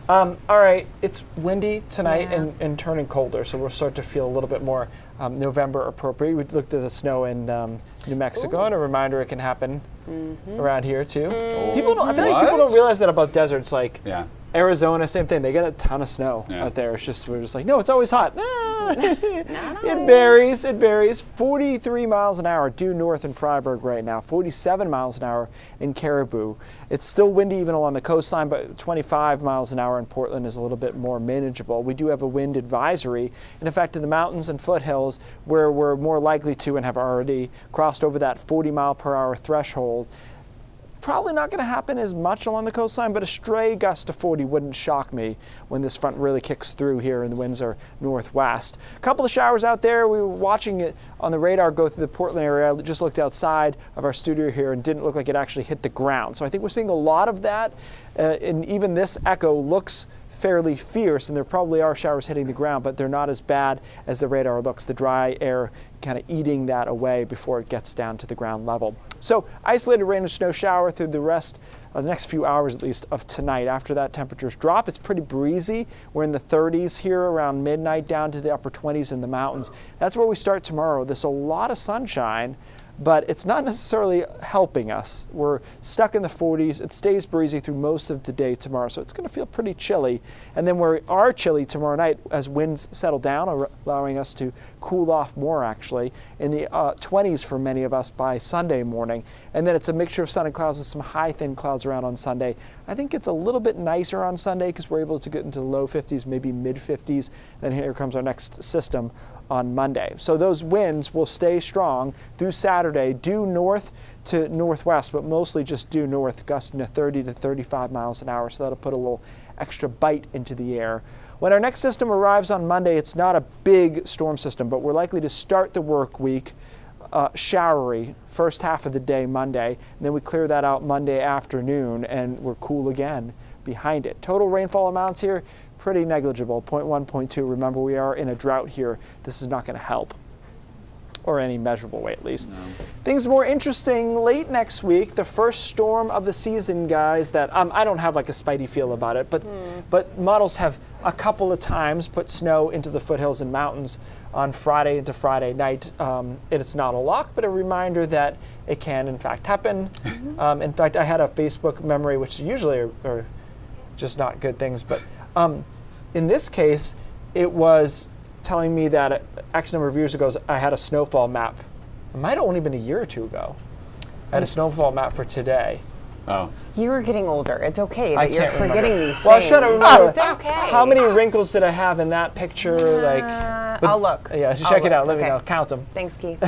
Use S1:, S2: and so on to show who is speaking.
S1: All right, it's windy tonight
S2: Yeah.
S1: and turning colder, so we'll start to feel a little bit more November appropriate. We looked at the snow in New Mexico, and a reminder it can happen around here too. People don't. I feel like people don't realize that about deserts, like Arizona, same thing. They get a ton of snow out there. It's just we're just like, no, it's always hot. It varies. It varies. 43 miles an hour due north in Freiburg right now. 47 miles an hour in Caribou. It's still windy even along the coastline, but 25 miles an hour in Portland is a little bit more manageable. We do have a wind advisory, and in fact, in the mountains and foothills, where we're more likely to and have already crossed over that 40 mile per hour threshold. Probably not going to happen as much along the coastline, but a stray gust of 40 wouldn't shock me when this front really kicks through here and the winds are northwest. A couple of showers out there. We were watching it on the radar go through the Portland area. I just looked outside of our studio here and didn't look like it actually hit the ground. So I think we're seeing a lot of that, and even this echo looks fairly fierce, and there probably are showers hitting the ground, but they're not as bad as the radar looks. The dry air kind of eating that away before it gets down to the ground level. So isolated rain or snow shower through the rest of the next few hours at least of tonight. After that, temperatures drop. It's pretty breezy. We're in the 30s here around midnight, down to the upper 20s in the mountains. That's where we start tomorrow. There's a lot of sunshine, but it's not necessarily helping us. We're stuck in the 40s. It stays breezy through most of the day tomorrow, so it's going to feel pretty chilly. And then we are chilly tomorrow night as winds settle down, allowing us to cool off more actually, in the 20s for many of us by Sunday morning. And then it's a mixture of sun and clouds with some high thin clouds around on Sunday. I think it's a little bit nicer on Sunday because we're able to get into the low 50s, maybe mid 50s. Then here comes our next system on Monday. So those winds will stay strong through Saturday, due north to northwest, but mostly just due north, gusting to 30 to 35 miles an hour. So that'll put a little extra bite into the air. When our next system arrives on Monday, it's not a big storm system, but we're likely to start the work week showery first half of the day Monday, and then we clear that out Monday afternoon, and we're cool again behind it. Total rainfall amounts here, pretty negligible, 0.1, 0.2. Remember, we are in a drought here. This is not going to help, or any measurable way at least. No. Things more interesting late next week, the first storm of the season, guys, that I don't have like a spidey feel about it, but models have a couple of times put snow into the foothills and mountains on Friday into Friday night. It's not a lock, but a reminder that it can in fact happen. In fact, I had a Facebook memory, which usually are just not good things, but in this case, it was telling me that X number of years ago, I had a snowfall map. It might have only been a year or two ago. I had a snowfall map for today.
S3: Oh.
S2: You were getting older. It's okay that you're forgetting these things.
S1: Well, I was trying to remember.
S2: It's okay.
S1: How many wrinkles did I have in that picture?
S2: I'll look.
S1: Yeah, check it out. Let me know. Count them.
S2: Thanks, Keith.